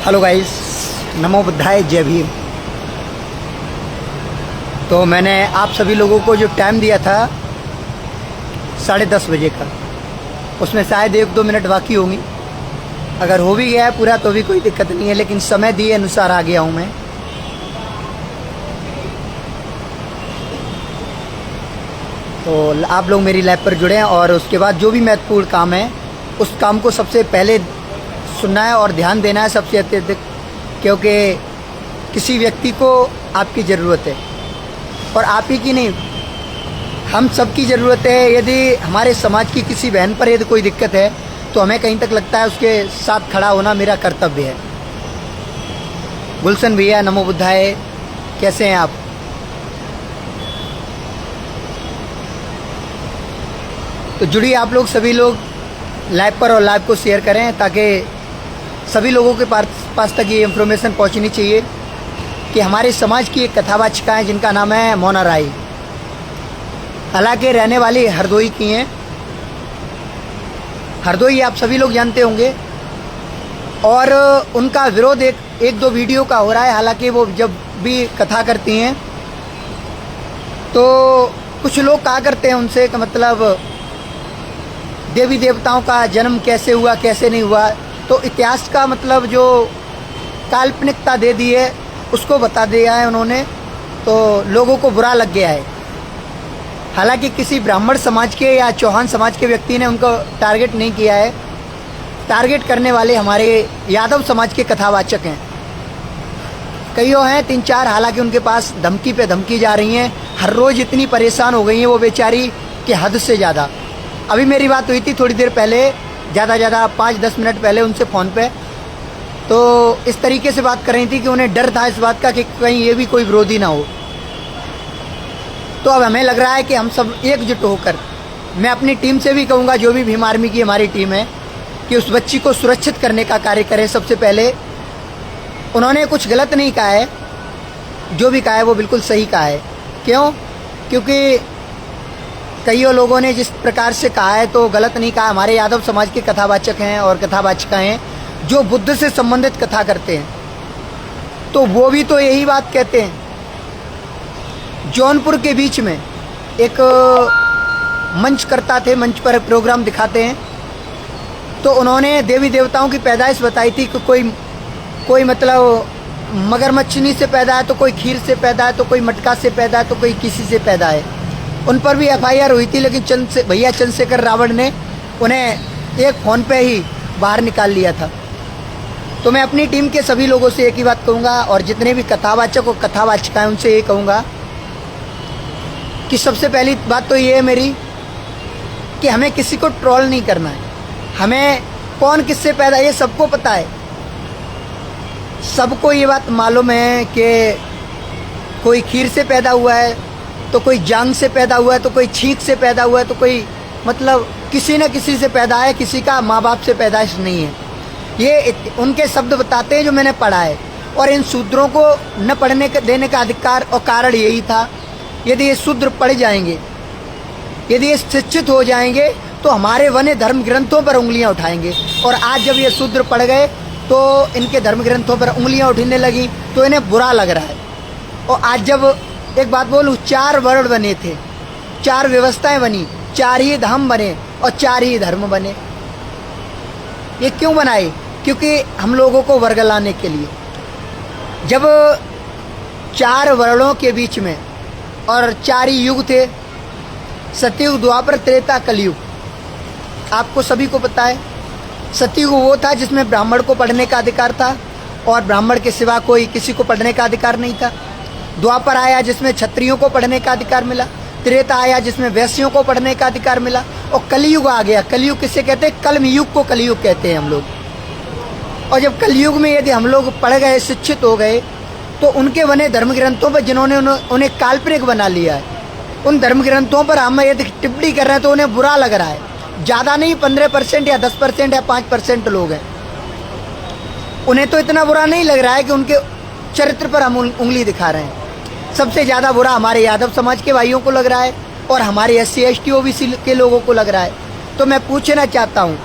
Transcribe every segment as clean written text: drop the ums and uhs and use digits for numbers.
Hello guys, नमो बुद्धाय, जय भीम। तो मैंने आप सभी लोगों को जो टाइम दिया था 10:30 बजे का, उसमें शायद 1-2 मिनट बाकी होंगी। अगर हो भी गया है पूरा तो भी कोई दिक्कत नहीं है, लेकिन समय दिए अनुसार आ गया हूँ मैं। तो आप लोग मेरी लाइव पर जुड़े हैं और उसके बाद जो भी महत्वपूर्ण काम है उस काम को सबसे पहले सुनना है और ध्यान देना है सबसे अत्यधिक, क्योंकि किसी व्यक्ति को आपकी ज़रूरत है और आप ही की नहीं, हम सब की ज़रूरत है। यदि हमारे समाज की किसी बहन पर यदि कोई दिक्कत है तो हमें कहीं तक लगता है उसके साथ खड़ा होना मेरा कर्तव्य है। गुलशन भैया, नमो बुद्धाय, कैसे हैं आप? तो जुड़िए आप लोग, सभी लोग लाइव पर और लाइव को शेयर करें ताकि सभी लोगों के पास तक ये इन्फॉर्मेशन पहुंचनी चाहिए कि हमारे समाज की एक कथावाचिका है जिनका नाम है मोना राय। हालांकि रहने वाली हरदोई की हैं। हरदोई आप सभी लोग जानते होंगे और उनका विरोध एक दो वीडियो का हो रहा है। हालांकि वो जब भी कथा करती हैं तो कुछ लोग कहा करते हैं उनसे कि मतलब देवी देवताओं का जन्म कैसे हुआ कैसे नहीं हुआ, तो इतिहास का मतलब जो काल्पनिकता दे दी है उसको बता दिया है उन्होंने, तो लोगों को बुरा लग गया है। हालांकि किसी ब्राह्मण समाज के या चौहान समाज के व्यक्ति ने उनको टारगेट नहीं किया है। टारगेट करने वाले हमारे यादव समाज के कथावाचक हैं, कईयों हैं 3-4। हालांकि उनके पास धमकी पे धमकी जा रही हैं। हर रोज़ इतनी परेशान हो गई हैं वो बेचारी कि हद से ज़्यादा। अभी मेरी बात हुई थी थोड़ी देर पहले, ज़्यादा 5-10 मिनट पहले उनसे फ़ोन पे, तो इस तरीके से बात कर रही थी कि उन्हें डर था इस बात का कि कहीं ये भी कोई विरोधी ना हो। तो अब हमें लग रहा है कि हम सब एकजुट होकर, मैं अपनी टीम से भी कहूँगा, जो भी भीम आर्मी की हमारी टीम है, कि उस बच्ची को सुरक्षित करने का कार्य करें। सबसे पहले उन्होंने कुछ गलत नहीं कहा है, जो भी कहा है वो बिल्कुल सही कहा है। क्यों? क्योंकि कईयों लोगों ने जिस प्रकार से कहा है तो गलत नहीं कहा। हमारे यादव समाज के कथावाचक हैं और कथावाचिका हैं जो बुद्ध से संबंधित कथा करते हैं, तो वो भी तो यही बात कहते हैं। जौनपुर के बीच में एक मंच करता थे, मंच पर प्रोग्राम दिखाते हैं, तो उन्होंने देवी देवताओं की पैदाइश बताई थी कि कोई मतलब मगरमच्छनी से पैदा है, तो कोई खीर से पैदा है, तो कोई मटका से पैदा है, तो कोई किसी से पैदा है। उन पर भी FIR हुई थी, लेकिन भैया चंद्रशेखर रावण ने उन्हें एक फ़ोन पे ही बाहर निकाल लिया था। तो मैं अपनी टीम के सभी लोगों से एक ही बात कहूँगा और जितने भी कथावाचक और कथावाचिकाएँ उनसे ये कहूँगा कि सबसे पहली बात तो ये है मेरी कि हमें किसी को ट्रोल नहीं करना है। हमें कौन किससे पैदा, ये सबको पता है। सबको ये बात मालूम है कि कोई खीर से पैदा हुआ है, तो कोई जांग से पैदा हुआ है, तो कोई छींक से पैदा हुआ है, तो कोई मतलब किसी न किसी से पैदा है। किसी का माँ बाप से पैदाइश नहीं है। ये उनके शब्द बताते हैं जो मैंने पढ़ा है। और इन शूद्रों को न पढ़ने देने का अधिकार और कारण यही था, यदि ये शूद्र पढ़ जाएंगे, यदि ये शिक्षित हो जाएंगे तो हमारे वने धर्म ग्रंथों पर उंगलियां उठाएंगे। और आज जब ये शूद्र पढ़ गए तो इनके धर्म ग्रंथों पर उंगलियां उठने लगी तो इन्हें बुरा लग रहा है। और आज जब एक बात बोलूँ, 4 वर्ण बने थे, 4 व्यवस्थाएं बनी, 4 ही धाम बने और 4 ही धर्म बने। ये क्यों बनाए? क्योंकि हम लोगों को वर्गलाने के लिए। जब 4 वर्णों के बीच में और 4 ही युग थे, सतयुग, द्वापर, त्रेता, कलयुग, आपको सभी को पता है। सतयुग वो था जिसमें ब्राह्मण को पढ़ने का अधिकार था और ब्राह्मण के सिवा कोई किसी को पढ़ने का अधिकार नहीं था। द्वापर आया जिसमें क्षत्रियों को पढ़ने का अधिकार मिला। त्रेता आया जिसमें वैश्यों को पढ़ने का अधिकार मिला। और कलयुग आ गया। कलयुग किसे कहते हैं? कलमयुग को कलयुग कहते हैं हम लोग। और जब कलयुग में यदि हम लोग पढ़ गए, शिक्षित हो गए, तो उनके बने धर्म ग्रंथों पर जिन्होंने उन्हें काल्पनिक बना लिया है, उन धर्म ग्रंथों पर हम यदि टिप्पणी कर रहे हैं तो उन्हें बुरा लग रहा है। ज़्यादा नहीं, 15% या 10% या 5% लोग हैं। उन्हें तो इतना बुरा नहीं लग रहा है कि उनके चरित्र पर हम उंगली दिखा रहे हैं। सबसे ज़्यादा बुरा हमारे यादव समाज के भाइयों को लग रहा है और हमारे SC ST OBC के लोगों को लग रहा है। तो मैं पूछना चाहता हूँ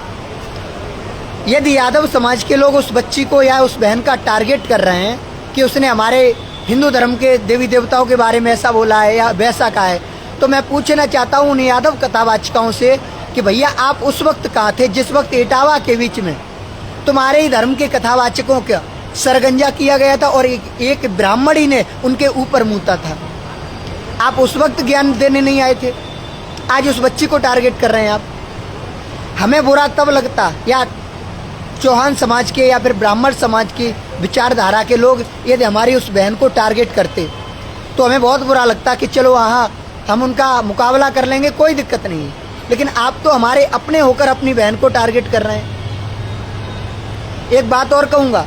यदि यादव समाज के लोग उस बच्ची को या उस बहन का टारगेट कर रहे हैं कि उसने हमारे हिंदू धर्म के देवी देवताओं के बारे में ऐसा बोला है या वैसा कहा है, तो मैं पूछना चाहता हूँ उन यादव कथावाचकों से कि भैया आप उस वक्त कहाँ थे जिस वक्त इटावा के बीच में तुम्हारे ही धर्म के कथावाचकों का सरगंजा किया गया था और एक ब्राह्मणी ने उनके ऊपर मूता था। आप उस वक्त ज्ञान देने नहीं आए थे, आज उस बच्ची को टारगेट कर रहे हैं आप। हमें बुरा तब लगता, या चौहान समाज के या फिर ब्राह्मण समाज की विचारधारा के लोग यदि हमारी उस बहन को टारगेट करते तो हमें बहुत बुरा लगता कि चलो हाँ हम उनका मुकाबला कर लेंगे, कोई दिक्कत नहीं है। लेकिन आप तो हमारे अपने होकर अपनी बहन को टारगेट कर रहे हैं। एक बात और कहूँगा,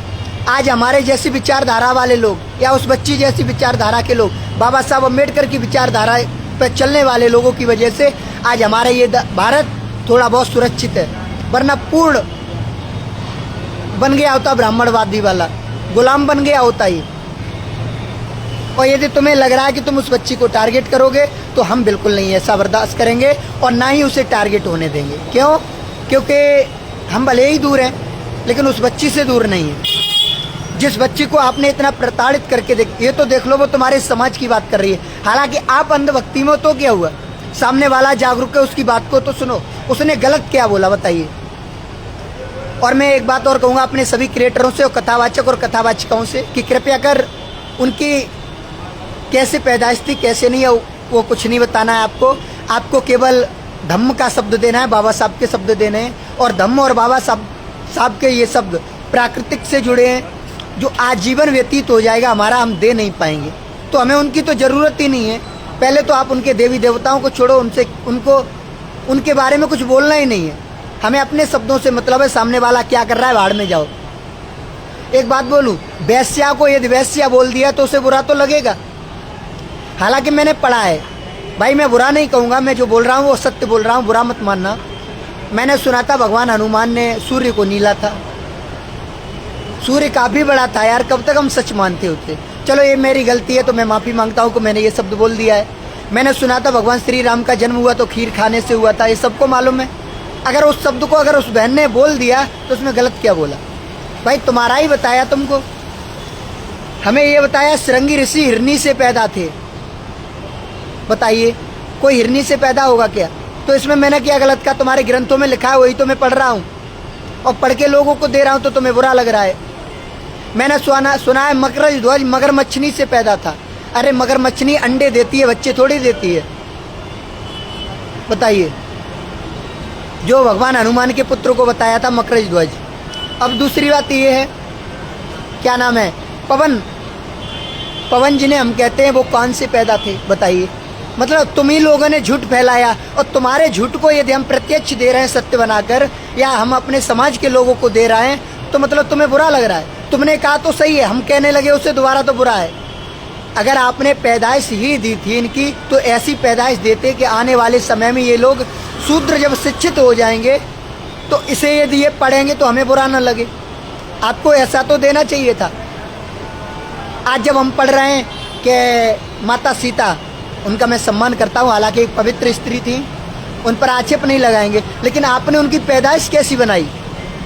आज हमारे जैसी विचारधारा वाले लोग या उस बच्ची जैसी विचारधारा के लोग, बाबा साहब अम्बेडकर की विचारधारा पर चलने वाले लोगों की वजह से आज हमारा ये भारत थोड़ा बहुत सुरक्षित है, वरना पूर्ण बन गया होता ब्राह्मणवादी वाला, गुलाम बन गया होता ही। और यदि तुम्हें लग रहा है कि तुम उस बच्ची को टारगेट करोगे तो हम बिल्कुल नहीं ऐसा बर्दाश्त करेंगे और ना ही उसे टारगेट होने देंगे। क्यों? क्योंकि हम भले ही दूर हैं लेकिन उस बच्ची से दूर नहीं है। जिस बच्ची को आपने इतना प्रताड़ित करके ये तो देख लो, वो तुम्हारे समाज की बात कर रही है, हालांकि आप अंधभक्ति में, तो क्या हुआ? सामने वाला जागरूक है, उसकी बात को तो सुनो, उसने गलत क्या बोला बताइए। और मैं एक बात और कहूँगा अपने सभी क्रिएटरों से और कथावाचक और कथावाचिकाओं से कि कृपया कर उनकी कैसे पैदाइश थी कैसे नहीं है वो कुछ नहीं बताना है आपको केवल धम्म का शब्द देना है, बाबा साहब के शब्द देने हैं। और धम्म और बाबा साहब के ये शब्द प्राकृतिक से जुड़े हैं, जो आजीवन व्यतीत हो जाएगा हमारा, हम दे नहीं पाएंगे। तो हमें उनकी तो ज़रूरत ही नहीं है। पहले तो आप उनके देवी देवताओं को छोड़ो, उनके बारे में कुछ बोलना ही नहीं है। हमें अपने शब्दों से मतलब है, सामने वाला क्या कर रहा है भाड़ में जाओ। एक बात बोलूं, वैश्या को यदि वैश्या बोल दिया तो उसे बुरा तो लगेगा। हालांकि मैंने पढ़ा है भाई, मैं बुरा नहीं कहूँगा, मैं जो बोल रहा हूँ वो सत्य बोल रहा हूँ, बुरा मत मानना। मैंने सुना था भगवान हनुमान ने सूर्य को नीला था। सूर्य काफ़ी बड़ा था यार, कब तक हम सच मानते होते। चलो ये मेरी गलती है तो मैं माफ़ी मांगता हूँ कि मैंने ये शब्द बोल दिया है। मैंने सुना था भगवान श्री राम का जन्म हुआ तो खीर खाने से हुआ था, ये सबको मालूम है। अगर उस शब्द को अगर उस बहन ने बोल दिया तो उसमें गलत क्या बोला? भाई तुम्हारा ही बताया तुमको, हमें ये बताया श्रृंगी ऋषि हिरनी से पैदा थे। बताइए कोई हिरनी से पैदा होगा क्या? तो इसमें मैंने क्या गलत कहा? तुम्हारे ग्रंथों में लिखा है वही तो मैं पढ़ रहा हूँ और पढ़ के लोगों को दे रहा हूँ, तो तुम्हें बुरा लग रहा है। मैंने सुना है मकरध्वज मगरमच्छनी से पैदा था। अरे मगरमच्छनी अंडे देती है, बच्चे थोड़ी देती है। बताइए, जो भगवान हनुमान के पुत्र को बताया था मकरध्वज। अब दूसरी बात ये है, क्या नाम है, पवन जिन्हें हम कहते हैं, वो कौन से पैदा थे? बताइए। मतलब तुम ही लोगों ने झूठ फैलाया और तुम्हारे झूठ को यदि हम प्रत्यक्ष दे रहे हैं सत्य बनाकर, या हम अपने समाज के लोगों को दे रहे हैं, तो मतलब तुम्हें बुरा लग रहा है। तुमने कहा तो सही है, हम कहने लगे उससे दोबारा तो बुरा है। अगर आपने पैदाइश ही दी थी इनकी तो ऐसी पैदाइश देते कि आने वाले समय में ये लोग शूद्र जब शिक्षित हो जाएंगे तो इसे यदि ये पढ़ेंगे तो हमें बुरा न लगे। आपको ऐसा तो देना चाहिए था। आज जब हम पढ़ रहे हैं कि माता सीता, उनका मैं सम्मान करता हूँ, हालांकि एक पवित्र स्त्री थी, उन पर आक्षेप नहीं लगाएंगे, लेकिन आपने उनकी पैदाइश कैसी बनाई?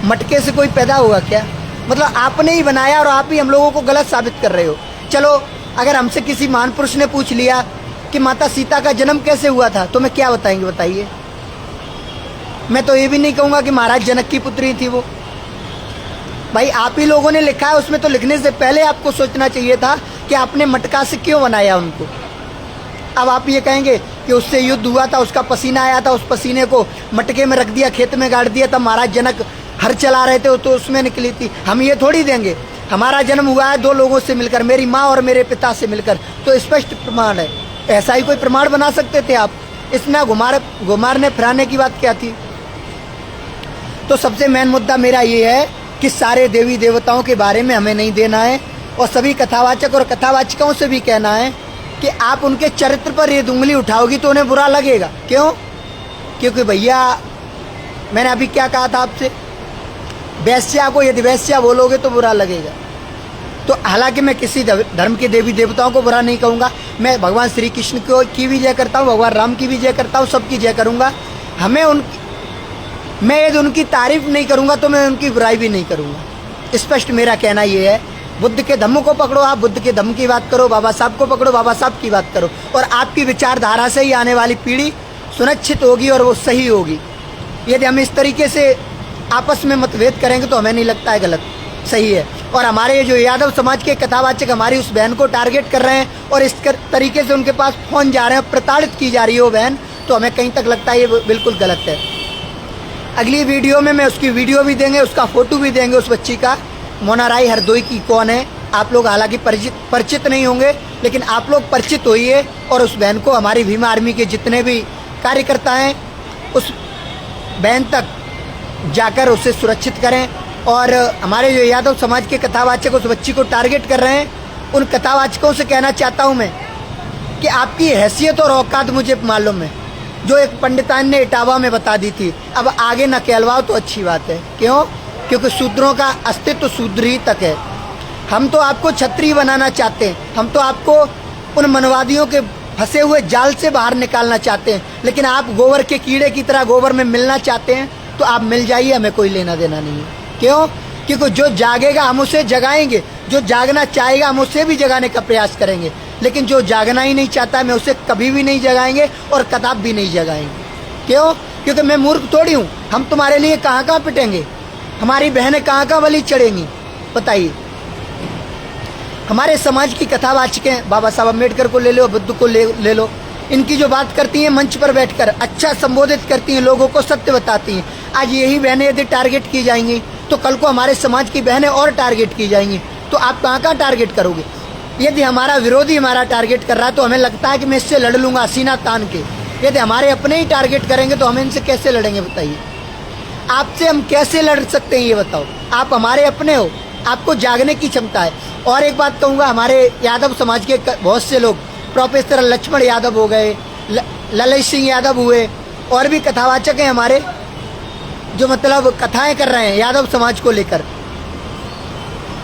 मटके से कोई पैदा होगा क्या? मतलब आपने ही बनाया और आप ही हम लोगों को गलत साबित कर रहे हो। चलो अगर हमसे किसी महान पुरुष ने पूछ लिया कि माता सीता का जन्म कैसे हुआ था तो मैं क्या बताएंगे? बताइए। मैं तो ये भी नहीं कहूँगा कि महाराज जनक की पुत्री थी वो। भाई आप ही लोगों ने लिखा है, उसमें तो लिखने से पहले आपको सोचना चाहिए था कि आपने मटका से क्यों बनाया उनको। अब आप ये कहेंगे कि उससे युद्ध हुआ था, उसका पसीना आया था, उस पसीने को मटके में रख दिया, खेत में गाड़ दिया, तब महाराज जनक हर चला रहे थे तो उसमें निकली थी। हम ये थोड़ी देंगे। हमारा जन्म हुआ है दो लोगों से मिलकर, मेरी माँ और मेरे पिता से मिलकर, तो स्पष्ट प्रमाण है। ऐसा ही कोई प्रमाण बना सकते थे आप? इतना घुमारने फिराने की बात क्या थी? तो सबसे मेन मुद्दा मेरा ये है कि सारे देवी देवताओं के बारे में हमें नहीं देना है, और सभी कथावाचक और कथावाचिकाओं से भी कहना है कि आप उनके चरित्र पर ये उंगली उठाओगी तो उन्हें बुरा लगेगा। क्यों? क्योंकि भैया मैंने अभी क्या कहा था आपसे, वैश्या को यदि वैश्या बोलोगे तो बुरा लगेगा। तो हालांकि मैं किसी धर्म के देवी देवताओं को बुरा नहीं कहूँगा, मैं भगवान श्री कृष्ण की भी जय करता हूँ, भगवान राम की भी जय करता हूँ, सबकी जय करूँगा। हमें मैं यदि उनकी तारीफ नहीं करूँगा तो मैं उनकी बुराई भी नहीं करूँगा। स्पष्ट मेरा कहना ये है, बुद्ध के धम्म को पकड़ो, आप बुद्ध के धम्म की बात करो, बाबा साहब को पकड़ो, बाबा साहब की बात करो, और आपकी विचारधारा से ही आने वाली पीढ़ी सुरक्षित होगी और वो सही होगी। यदि हम इस तरीके से आपस में मतभेद करेंगे तो हमें नहीं लगता है गलत, सही है। और हमारे ये जो यादव समाज के कथावाचक हमारी उस बहन को टारगेट कर रहे हैं और इस तरीके से उनके पास फ़ोन जा रहे हैं, प्रताड़ित की जा रही है वो बहन, तो हमें कहीं तक लगता है ये बिल्कुल गलत है। अगली वीडियो में मैं उसकी वीडियो भी देंगे, उसका फ़ोटो भी देंगे उस बच्ची का। मोना राय हरदोई की कौन है, आप लोग हालांकि परिचित नहीं होंगे, लेकिन आप लोग परिचित होइए और उस बहन को, हमारी भीम आर्मी के जितने भी कार्यकर्ता हैं, उस बहन तक जाकर उसे सुरक्षित करें। और हमारे जो यादव समाज के कथावाचक उस बच्ची को टारगेट कर रहे हैं, उन कथावाचकों से कहना चाहता हूं मैं कि आपकी हैसियत और औकात मुझे मालूम है, जो एक पंडितान ने इटावा में बता दी थी। अब आगे न कहलवाओ तो अच्छी बात है। क्यों? क्योंकि शूद्रों का अस्तित्व शूद्र ही तक है। हम तो आपको क्षत्रिय बनाना चाहते हैं, हम तो आपको उन मनवादियों के फंसे हुए जाल से बाहर निकालना चाहते हैं, लेकिन आप गोबर के कीड़े की तरह गोबर में मिलना चाहते हैं तो आप मिल जाइए, हमें कोई लेना देना नहीं है। क्यों? क्योंकि जो जागेगा हम उसे जगाएंगे, जो जागना चाहेगा हम उसे भी जगाने का प्रयास करेंगे, लेकिन जो जागना ही नहीं चाहता मैं उसे कभी भी नहीं जगाएंगे और कदाप भी नहीं जगाएंगे। क्यों? क्योंकि मैं मूर्ख थोड़ी हूँ। हम तुम्हारे लिए कहाँ कहाँ पिटेंगे, हमारी बहनें कहाँ कहाँ बलि चढ़ेंगी, बताइए। हमारे समाज की कथावाचक हैं, बाबा साहब अम्बेडकर को ले लो, बुद्ध को ले लो, इनकी जो बात करती हैं मंच पर बैठकर अच्छा संबोधित करती हैं, लोगों को सत्य बताती हैं। आज यही बहनें यदि टारगेट की जाएंगी तो कल को हमारे समाज की बहनें और टारगेट की जाएंगी, तो आप कहाँ कहाँ टारगेट करोगे? यदि हमारा विरोधी हमारा टारगेट कर रहा है तो हमें लगता है कि मैं इससे लड़ लूंगा सीना तान के। यदि हमारे अपने ही टारगेट करेंगे तो हम इनसे कैसे लड़ेंगे, बताइए। आपसे हम कैसे लड़ सकते हैं ये बताओ? आप हमारे अपने हो, आपको जागने की क्षमता है। और एक बात कहूँगा, हमारे यादव समाज के बहुत से लोग, प्रोफेसर लक्ष्मण यादव हो गए, ललित सिंह यादव हुए, और भी कथावाचक हैं हमारे, जो मतलब कथाएं कर रहे हैं यादव समाज को लेकर।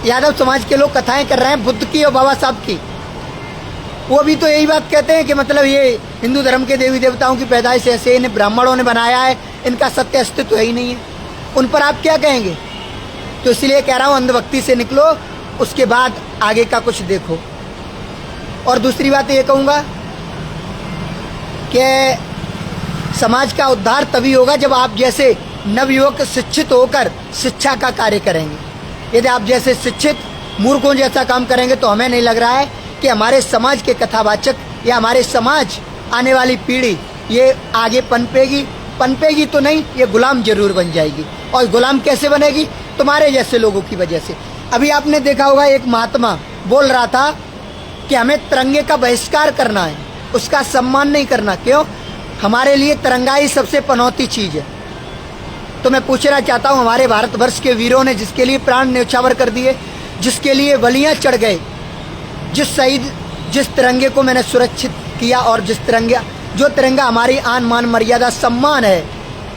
यादव समाज के लोग कथाएं कर रहे हैं बुद्ध की और बाबा साहब की। वो भी तो यही बात कहते हैं कि मतलब ये हिंदू धर्म के देवी देवताओं की पैदाइश ऐसे इन्हें ब्राह्मणों ने बनाया है, इनका सत्य अस्तित्व है ही नहीं है। उन पर आप क्या कहेंगे? तो इसलिए कह रहा हूँ, अंधभक्ति से निकलो, उसके बाद आगे का कुछ देखो। और दूसरी बात ये कहूँगा कि समाज का उद्धार तभी होगा जब आप जैसे नवयुवक शिक्षित होकर शिक्षा का कार्य करेंगे। यदि आप जैसे शिक्षित मूर्खों जैसा काम करेंगे तो हमें नहीं लग रहा है कि हमारे समाज के कथावाचक या हमारे समाज, आने वाली पीढ़ी ये आगे पनपेगी तो नहीं, ये गुलाम जरूर बन जाएगी। और गुलाम कैसे बनेगी? तुम्हारे जैसे लोगों की वजह से। अभी आपने देखा होगा, एक महात्मा बोल रहा था कि हमें तिरंगे का बहिष्कार करना है, उसका सम्मान नहीं करना। क्यों? हमारे लिए तिरंगा ही सबसे पनौती चीज है। तो मैं पूछना चाहता हूँ, हमारे भारतवर्ष के वीरों ने जिसके लिए प्राण न्यौछावर कर दिए, जिसके लिए बलियां चढ़ गए, जिस तिरंगे को मैंने सुरक्षित किया, और जो तिरंगा हमारी आन मान मर्यादा सम्मान है,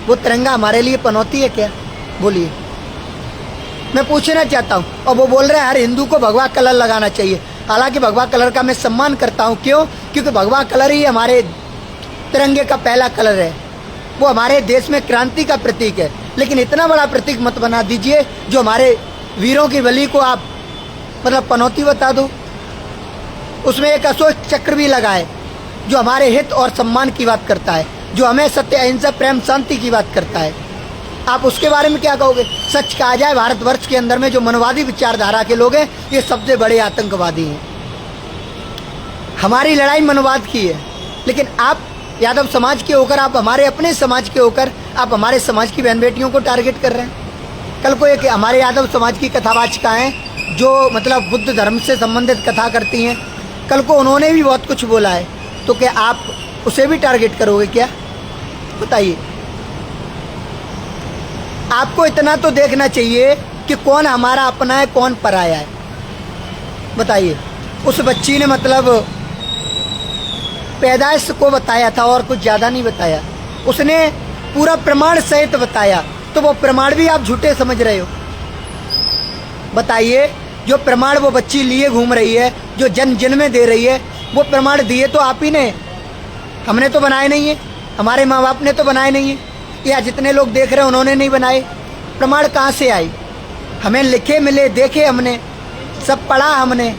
वो तिरंगा हमारे लिए पनौती है क्या? बोलिए। मैं पूछना चाहता हूँ। और वो बोल रहे हैं हर हिंदू को भगवा कलर लगाना चाहिए। हालांकि भगवा कलर का मैं सम्मान करता हूँ। क्यों? क्योंकि भगवा कलर ही हमारे तिरंगे का पहला कलर है, वो हमारे देश में क्रांति का प्रतीक है। लेकिन इतना बड़ा प्रतीक मत बना दीजिए जो हमारे वीरों की बलि को आप मतलब पनौती बता दो। उसमें एक अशोक चक्र भी लगाए जो हमारे हित और सम्मान की बात करता है, जो हमें सत्य, अहिंसा, प्रेम, शांति की बात करता है। आप उसके बारे में क्या कहोगे? सच कहा जाए, भारतवर्ष के अंदर में जो मनवादी विचारधारा के लोग हैं, ये सबसे बड़े आतंकवादी हैं। हमारी लड़ाई मनवाद की है, लेकिन आप यादव समाज के होकर, आप हमारे अपने समाज के होकर, आप हमारे समाज की बहन बेटियों को टारगेट कर रहे हैं। कल को एक हमारे यादव समाज की कथावाचिका हैं जो मतलब बुद्ध धर्म से संबंधित कथा करती हैं, कल को उन्होंने भी बहुत कुछ बोला है, तो क्या आप उसे भी टारगेट करोगे क्या? बताइए। आपको इतना तो देखना चाहिए कि कौन हमारा अपना है, कौन पराया है। बताइए। उस बच्ची ने मतलब पैदाइश को बताया था और कुछ ज़्यादा नहीं बताया, उसने पूरा प्रमाण सहित बताया, तो वो प्रमाण भी आप झूठे समझ रहे हो। बताइए। जो प्रमाण वो बच्ची लिए घूम रही है, जो जन में दे रही है, वो प्रमाण दिए तो आप ही ने, हमने तो बनाए नहीं है, हमारे माँ बाप ने तो बनाए नहीं है। या जितने लोग देख रहे हैं उन्होंने नहीं बनाए? प्रमाण कहाँ से आई? हमें लिखे मिले, देखे हमने, सब पढ़ा हमने,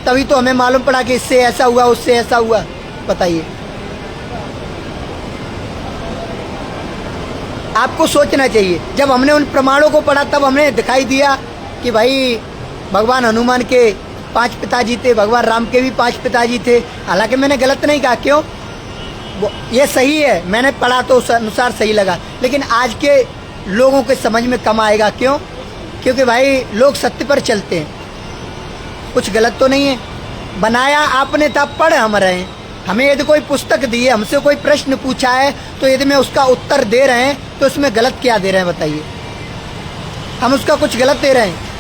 तभी तो हमें मालूम पड़ा कि इससे ऐसा हुआ, उससे ऐसा हुआ। बताइए, आपको सोचना चाहिए। जब हमने उन प्रमाणों को पढ़ा तब हमें दिखाई दिया कि भाई भगवान हनुमान के 5 पिताजी थे, भगवान राम के भी 5 पिताजी थे। हालांकि मैंने गलत नहीं कहा, क्यों, ये सही है, मैंने पढ़ा तो उस अनुसार सही लगा। लेकिन आज के लोगों के समझ में कम आएगा, क्यों? क्योंकि भाई लोग सत्य पर चलते हैं, कुछ गलत तो नहीं है। बनाया आपने था, पढ़ हम रहे हैं। हमें यदि कोई पुस्तक दी है, हमसे कोई प्रश्न पूछा है, तो यदि मैं उसका उत्तर दे रहे हैं तो उसमें गलत क्या दे रहे हैं? बताइए, हम उसका कुछ गलत दे रहे हैं?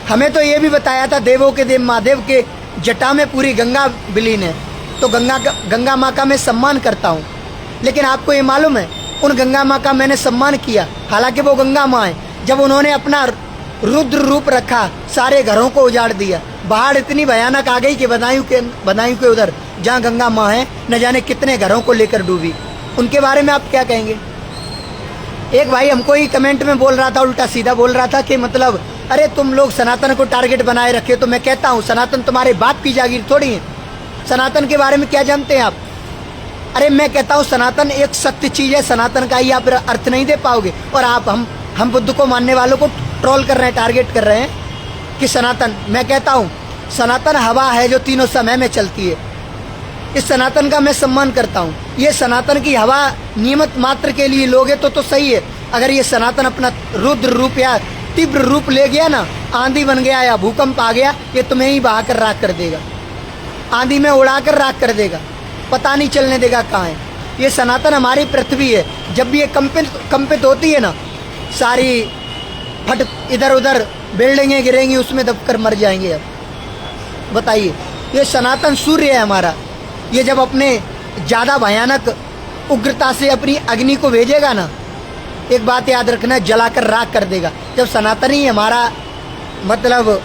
हमें तो ये भी बताया था देवों के देव महादेव के जटा में पूरी गंगा विलीन है, तो गंगा माँ का मैं सम्मान करता हूँ। लेकिन आपको ये मालूम है, उन गंगा माँ का मैंने सम्मान किया, हालांकि वो गंगा माँ है। जब उन्होंने अपना रुद्र रूप रखा, सारे घरों को उजाड़ दिया, बाढ़ इतनी भयानक आ गई कि बदायूं के उधर जहाँ गंगा माँ है, न जाने कितने घरों को लेकर डूबी। उनके बारे में आप क्या कहेंगे? एक भाई हमको ही कमेंट में बोल रहा था, उल्टा सीधा बोल रहा था कि मतलब अरे तुम लोग सनातन को टारगेट बनाए रखे। तो मैं कहता हूँ, सनातन तुम्हारे बाप की जागीर थोड़ी है। सनातन के बारे में क्या जानते हैं आप? अरे मैं कहता हूँ सनातन एक सत्य चीज है, सनातन का ही आप अर्थ नहीं दे पाओगे। और आप हम बुद्ध को मानने वालों को ट्रोल कर रहे हैं, टारगेट कर रहे हैं कि सनातन। मैं कहता हूँ सनातन हवा है जो तीनों समय में चलती है। इस सनातन का मैं सम्मान करता हूँ। ये सनातन की हवा नियमित मात्र के लिए लोगे तो सही है। अगर ये सनातन अपना रुद्र रूप या तीव्र रूप ले गया ना, आंधी बन गया या भूकंप आ गया, ये तुम्हें ही बहा कर राख कर देगा, आंधी में उड़ा कर राख कर देगा, पता नहीं चलने देगा कहाँ है। ये सनातन हमारी पृथ्वी है, जब भी ये कंपित होती है ना, सारी फट इधर उधर बिल्डिंगें गिरेंगी, उसमें दबकर मर जाएंगे। अब बताइए, ये सनातन सूर्य है हमारा, ये जब अपने ज़्यादा भयानक उग्रता से अपनी अग्नि को भेजेगा ना, एक बात याद रखना, जलाकर राख कर देगा। जब सनातन ही हमारा मतलब,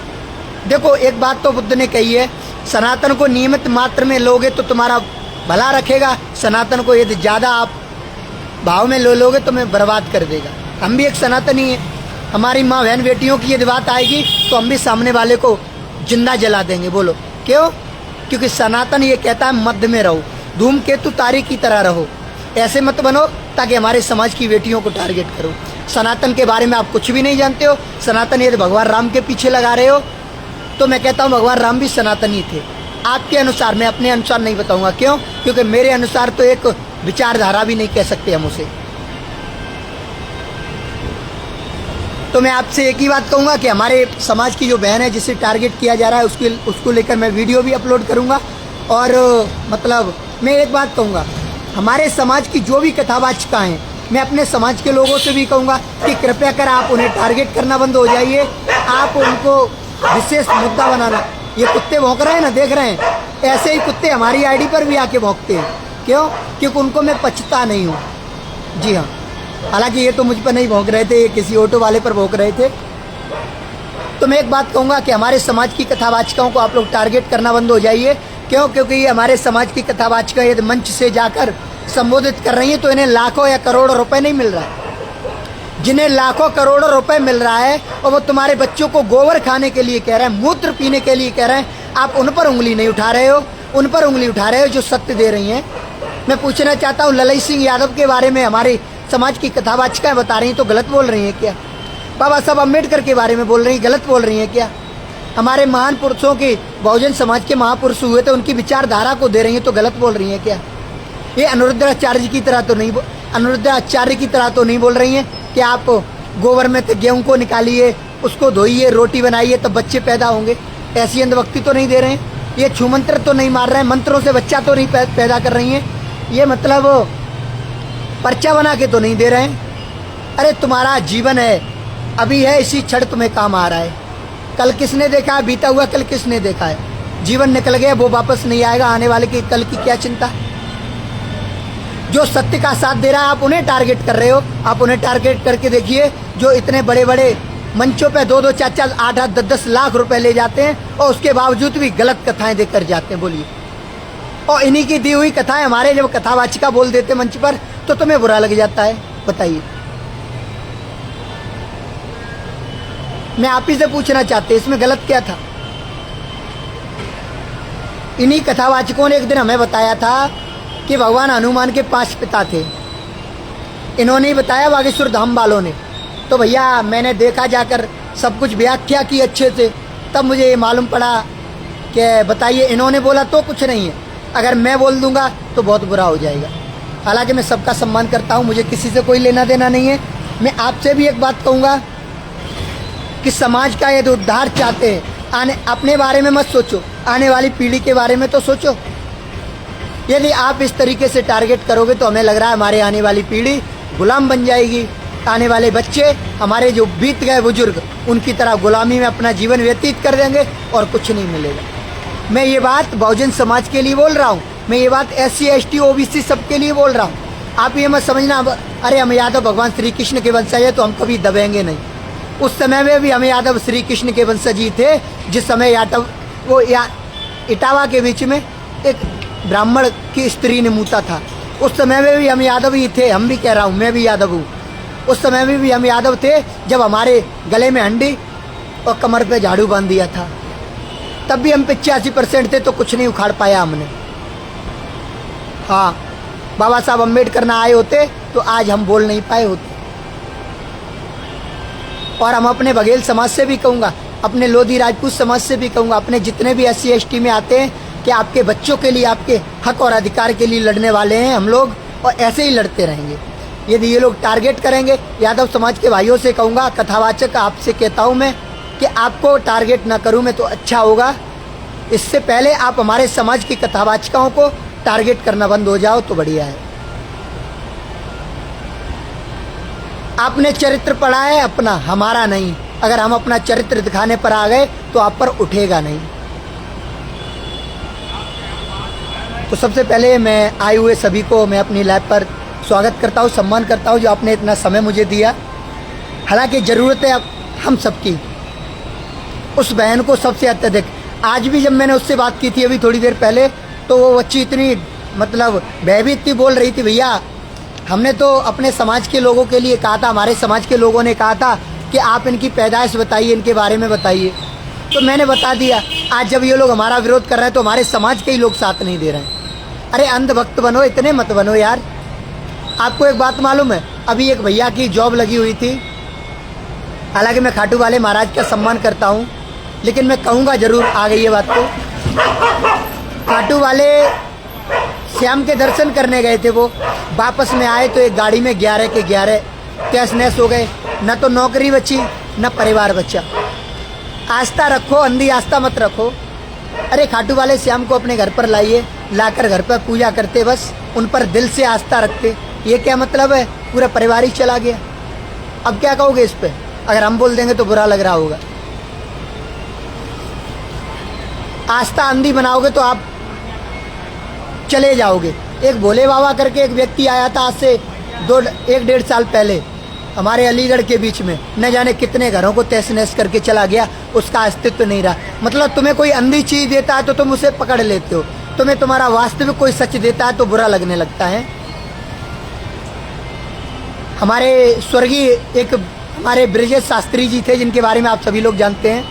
देखो एक बात तो बुद्ध ने कही है, सनातन को नियमित मात्र में लोगे तो तुम्हारा भला रखेगा, सनातन को यदि ज़्यादा आप भाव में लोगे तो मैं बर्बाद कर देगा। हम भी एक सनातनी हैं, हमारी माँ बहन बेटियों की यदि बात आएगी तो हम भी सामने वाले को जिंदा जला देंगे। बोलो क्यों? क्योंकि सनातन ये कहता है मध्य में रहो, धूमकेतु तारे की तरह रहो, ऐसे मत बनो ताकि हमारे समाज की बेटियों को टारगेट करो। सनातन के बारे में आप कुछ भी नहीं जानते हो। सनातन यदि भगवान राम के पीछे लगा रहे हो तो मैं कहता हूँ भगवान राम भी सनातनी थे, आपके अनुसार, मैं अपने अनुसार नहीं बताऊंगा। क्यों? क्योंकि मेरे अनुसार तो एक विचारधारा भी नहीं कह सकते हम उसे। तो मैं आपसे एक ही बात कहूँगा कि हमारे समाज की जो बहन है जिसे टारगेट किया जा रहा है उसको लेकर मैं वीडियो भी अपलोड करूँगा। और मतलब मैं एक बात कहूँगा, हमारे समाज की जो भी कथावाचिका हैं, मैं अपने समाज के लोगों से भी कहूँगा कि कृपया कर आप उन्हें टारगेट करना बंद हो जाइए। आप उनको विशेष मुद्दा बनाना। ये कुत्ते भौंक रहे हैं ना, देख रहे हैं, ऐसे ही कुत्ते हमारी आईडी पर भी आके भौंकते हैं। क्यों? क्योंकि उनको मैं पचता नहीं हूँ। जी हाँ, हालांकि ये तो मुझ पर नहीं भौंक रहे थे, ये किसी ऑटो वाले पर भौंक रहे थे। तो मैं एक बात कहूँगा कि हमारे समाज की कथावाचिकाओं को आप लोग टारगेट करना बंद हो जाइए। क्यों? क्योंकि ये हमारे समाज की कथावाचिका यदि मंच से जाकर संबोधित कर रही हैं तो इन्हें लाखों या करोड़ों रुपए नहीं मिल रहा है। जिन्हें लाखों करोड़ों रुपए मिल रहा है और वो तुम्हारे बच्चों को गोबर खाने के लिए कह रहे हैं, मूत्र पीने के लिए कह रहे हैं, आप उन पर उंगली नहीं उठा रहे हो, उन पर उंगली उठा रहे हो जो सत्य दे रही हैं। मैं पूछना चाहता हूँ, ललई सिंह यादव के बारे में हमारे समाज की कथावाचिकाएं बता रही हैं तो गलत बोल रही हैं क्या? बाबा साहब अम्बेडकर के बारे में बोल रही हैं, गलत बोल रही हैं क्या? हमारे महान पुरुषों के, बहुजन समाज के महापुरुष हुए थे, उनकी विचारधारा को दे रही हैं तो गलत बोल रही हैं क्या? ये अनुरुद्धाचार्य की तरह तो नहीं बोल रही हैं कि आप गोबर में गेहूं को निकालिए, उसको धोइए, रोटी बनाइए तब बच्चे पैदा होंगे। ऐसी अंधभक्ति तो नहीं दे रहे हैं। ये छूमंत्र तो नहीं मार रहे हैं, मंत्रों से बच्चा तो नहीं पैदा कर रही हैं। ये मतलब पर्चा बना के तो नहीं दे रहे हैं। अरे तुम्हारा जीवन है, अभी है, इसी क्षण तुम्हें काम आ रहा है। कल किसने देखा है? बीता हुआ कल किसने देखा है? जीवन निकल गया, वो वापस नहीं आएगा। आने वाले की कल की क्या चिंता? जो सत्य का साथ दे रहा है आप उन्हें टारगेट कर रहे हो। आप उन्हें टारगेट करके देखिए, जो इतने बड़े बड़े मंचों पे 2-2, 4-4, 8-8, 10-10 लाख रुपए ले जाते हैं और उसके बावजूद भी गलत कथाएं देकर जाते हैं। बोलिए और इन्हीं की दी हुई कथाएं हमारे जब कथावाचिका बोल देते मंच पर तो तुम्हें बुरा लग जाता है। बताइए, मैं आप ही से पूछना चाहते इसमें गलत क्या था? इन्हीं कथावाचकों ने एक दिन हमें बताया था कि भगवान हनुमान के 5 पिता थे। इन्होंने ही बताया बागेश्वर धाम वालों ने। तो भैया मैंने देखा, जाकर सब कुछ व्याख्या की अच्छे से, तब मुझे ये मालूम पड़ा कि बताइए इन्होंने बोला तो कुछ नहीं है, अगर मैं बोल दूंगा तो बहुत बुरा हो जाएगा। हालांकि मैं सबका सम्मान करता हूँ, मुझे किसी से कोई लेना देना नहीं है। मैं आपसे भी एक बात कहूँगा कि समाज का यदि उद्धार चाहते हैं, अपने बारे में मत सोचो, आने वाली पीढ़ी के बारे में तो सोचो। यदि आप इस तरीके से टारगेट करोगे तो हमें लग रहा है हमारे आने वाली पीढ़ी गुलाम बन जाएगी। आने वाले बच्चे, हमारे जो बीत गए बुजुर्ग, उनकी तरह गुलामी में अपना जीवन व्यतीत कर देंगे और कुछ नहीं मिलेगा। मैं ये बात बहुजन समाज के लिए बोल रहा हूँ, मैं ये बात SC ST OBC सबके लिए बोल रहा हूँ। आप ये मत समझना अरे हम यादव भगवान श्री कृष्ण के वंशज है तो हम कभी दबेंगे नहीं। उस समय में भी हम यादव श्री कृष्ण के वंशज ही थे, जिस समय यादव वो इटावा के बीच में एक ब्राह्मण की स्त्री ने मूता था, उस समय में भी हम यादव ही थे। हम भी कह रहा हूँ, मैं भी यादव हूँ। उस समय में भी हम यादव थे जब हमारे गले में हंडी और कमर पे झाड़ू बांध दिया था, तब भी हम 85% थे तो कुछ नहीं उखाड़ पाया हमने। हाँ, बाबा साहब अम्बेडकर ना आए होते तो आज हम बोल नहीं पाए होते। और हम अपने बघेल समाज से भी कहूँगा, अपने लोधी राजपूत समाज से भी कहूँगा, अपने जितने भी SC ST में आते हैं कि आपके बच्चों के लिए, आपके हक और अधिकार के लिए लड़ने वाले हैं हम लोग, और ऐसे ही लड़ते रहेंगे। यदि ये लोग टारगेट करेंगे, यादव समाज के भाइयों से कहूँगा, कथावाचक आपसे कहता हूँ मैं कि आपको टारगेट ना करूँ मैं तो अच्छा होगा। इससे पहले आप हमारे समाज की कथावाचिकाओं को टारगेट करना बंद हो जाओ तो बढ़िया है। आपने चरित्र पढ़ा है अपना, हमारा नहीं। अगर हम अपना चरित्र दिखाने पर आ गए तो आप पर उठेगा नहीं। तो सबसे पहले मैं आए हुए सभी को मैं अपनी लाइव पर स्वागत करता हूँ, सम्मान करता हूँ जो आपने इतना समय मुझे दिया। हालांकि ज़रूरत है अब हम सबकी, उस बहन को सबसे अत्यधिक। आज भी जब मैंने उससे बात की थी अभी थोड़ी देर पहले, तो वो बच्ची इतनी मतलब भयभीत थी, बोल रही थी भैया हमने तो अपने समाज के लोगों के लिए कहा था, हमारे समाज के लोगों ने कहा था कि आप इनकी पैदाइश बताइए, इनके बारे में बताइए। तो मैंने बता दिया। आज जब ये लोग हमारा विरोध कर रहे हैं तो हमारे समाज के ही लोग साथ नहीं दे रहे हैं। अरे अंधभक्त बनो, इतने मत बनो यार। आपको एक बात मालूम है, अभी एक भैया की जॉब लगी हुई थी। हालांकि मैं खाटू वाले महाराज का सम्मान करता हूँ, लेकिन मैं कहूँगा ज़रूर, आ गई ये बात को। खाटू वाले श्याम के दर्शन करने गए थे, वो वापस में आए तो एक गाड़ी में 11 के 11 तहस नहस हो गए। न तो नौकरी बची न परिवार बचा। आस्था रखो, अंधी आस्था मत रखो। अरे खाटू वाले श्याम को अपने घर पर लाइए, लाकर घर पर पूजा करते, बस उन पर दिल से आस्था रखते। ये क्या मतलब है, पूरा परिवार ही चला गया। अब क्या कहोगे इस पे? अगर हम बोल देंगे तो बुरा लग रहा होगा। आस्था अंधी बनाओगे तो आप चले जाओगे। एक भोले बाबा करके एक व्यक्ति आया था आज से 1-1.5 साल पहले हमारे अलीगढ़ के बीच में, न जाने कितने घरों को तहस नहस करके चला गया, उसका अस्तित्व नहीं रहा। मतलब तुम्हें कोई अंधी चीज़ देता है तो तुम उसे पकड़ लेते हो, तुम्हें तुम्हारा वास्तविक कोई सच देता है तो बुरा लगने लगता है। हमारे स्वर्गीय एक हमारे ब्रिजेश शास्त्री जी थे, जिनके बारे में आप सभी लोग जानते हैं।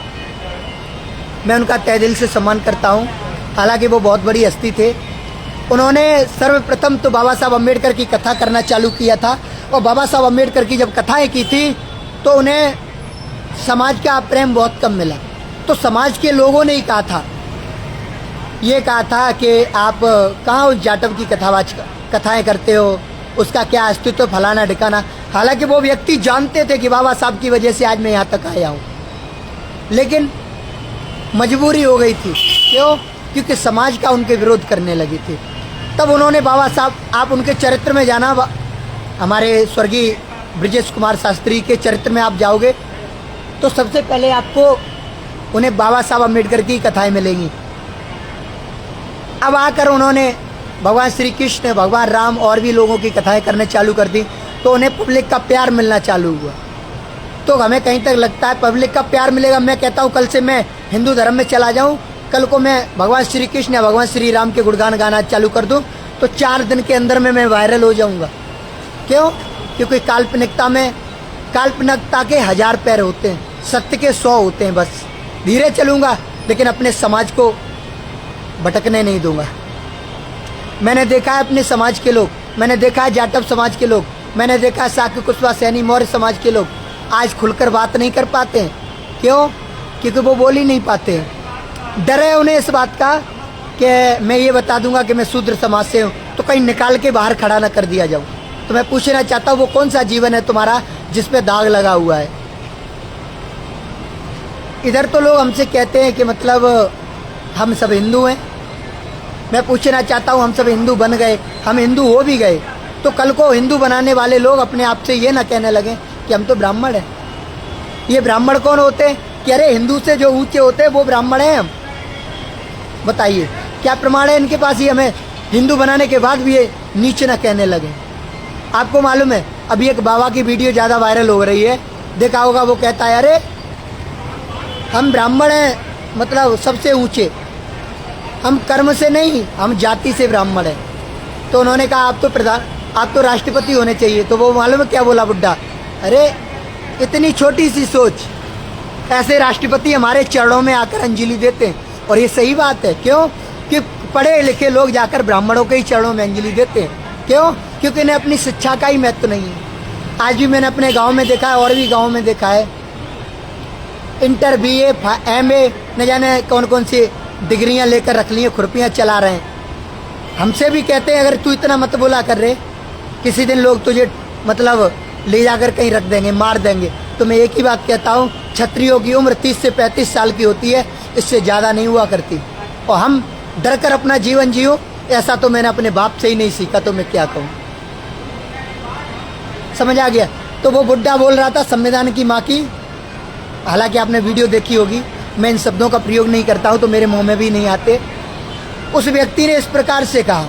मैं उनका तहे दिल से सम्मान करता हूँ। हालांकि वो बहुत बड़ी हस्ती थे। उन्होंने सर्वप्रथम तो बाबा साहब अम्बेडकर की कथा करना चालू किया था, और बाबा साहब अम्बेडकर की जब कथाएं की थी तो उन्हें समाज का प्रेम बहुत कम मिला। तो समाज के लोगों ने ही कहा था, ये कहा था कि आप कहाँ उस जाटव की कथाएं करते हो, उसका क्या अस्तित्व, फलाना ठिकाना। हालांकि वो व्यक्ति जानते थे कि बाबा साहब की वजह से आज मैं यहाँ तक आया हूँ, लेकिन मजबूरी हो गई थी। क्यों? क्योंकि समाज का उनके विरोध करने लगी थी। तब उन्होंने बाबा साहब, आप उनके चरित्र में जाना, हमारे स्वर्गीय ब्रिजेश कुमार शास्त्री के चरित्र में आप जाओगे तो सबसे पहले आपको उन्हें बाबा साहब अम्बेडकर की कथाएं मिलेंगी। अब आकर उन्होंने भगवान श्री कृष्ण, भगवान राम और भी लोगों की कथाएं करने चालू कर दी, तो उन्हें पब्लिक का प्यार मिलना चालू हुआ। तो हमें कहीं तक लगता है पब्लिक का प्यार मिलेगा। मैं कहता हूँ कल से मैं हिंदू धर्म में चला जाऊँ कल को मैं भगवान श्री कृष्ण या भगवान श्री राम के गुणगान गाना चालू कर दूं तो 4 दिन के अंदर में मैं वायरल हो जाऊंगा। क्यों? क्योंकि काल्पनिकता के 1000 पैर होते हैं, सत्य के 100 होते हैं। बस धीरे चलूंगा लेकिन अपने समाज को भटकने नहीं दूंगा। मैंने देखा है अपने समाज के लोग, मैंने देखा है जाटव समाज के लोग, मैंने देखा है शाक्य कुशवाहा सैनी मौर्य समाज के लोग आज खुलकर बात नहीं कर पाते हैं। क्यों? क्योंकि वो बोल ही नहीं पाते हैं। डर है उन्हें इस बात का कि मैं ये बता दूंगा कि मैं शूद्र समाज से हूँ तो कहीं निकाल के बाहर खड़ा ना कर दिया जाऊँ। तो मैं पूछना चाहता हूँ वो कौन सा जीवन है तुम्हारा जिस पे दाग लगा हुआ है? इधर तो लोग हमसे कहते हैं कि मतलब हम सब हिंदू हैं। मैं पूछना चाहता हूँ हम सब हिंदू बन गए, हम हिंदू हो भी गए तो कल को हिंदू बनाने वाले लोग अपने आप से ये ना कहने लगे कि हम तो ब्राह्मण हैं। ये ब्राह्मण कौन होते हैं कि अरे हिंदू से जो ऊंचे होते हैं वो ब्राह्मण हैं हम? बताइए क्या प्रमाण है इनके पास ही हमें हिंदू बनाने के बाद भी ये नीचे ना कहने लगे? आपको मालूम है अभी एक बाबा की वीडियो ज़्यादा वायरल हो रही है, देखा होगा। वो कहता है अरे हम ब्राह्मण हैं, मतलब सबसे ऊंचे, हम कर्म से नहीं हम जाति से ब्राह्मण हैं। तो उन्होंने कहा आप तो राष्ट्रपति होने चाहिए। तो वो मालूम है क्या बोला बुड्ढा? अरे इतनी छोटी सी सोच, ऐसे राष्ट्रपति हमारे चरणों में आकर अंजलि देते हैं। और ये सही बात है। क्यों? कि पढ़े लिखे लोग जाकर ब्राह्मणों के ही चरणों में अंजलि देते हैं। क्यों? क्योंकि इन्हें अपनी शिक्षा का ही महत्व नहीं है। आज भी मैंने अपने गांव में देखा है और भी गांव में देखा है, इंटर BA MA न जाने कौन कौन सी डिग्रियां लेकर रख ली हैं, खुरपियां चला रहे हैं। हमसे भी कहते हैं अगर तू इतना मत बोला कर रहे, किसी दिन लोग तुझे मतलब ले जाकर कहीं रख देंगे, मार देंगे। तो मैं एक ही बात कहता हूँ, क्षत्रियों की उम्र 30 से 35 साल की होती है, इससे ज़्यादा नहीं हुआ करती। और हम डर कर अपना जीवन जियो, ऐसा तो मैंने अपने बाप से ही नहीं सीखा। तो मैं क्या कहूँ? समझ आ गया? तो वो बुड्ढा बोल रहा था संविधान की माँ की, हालांकि आपने वीडियो देखी होगी, मैं इन शब्दों का प्रयोग नहीं करता हूँ तो मेरे मुंह में भी नहीं आते। उस व्यक्ति ने इस प्रकार से कहा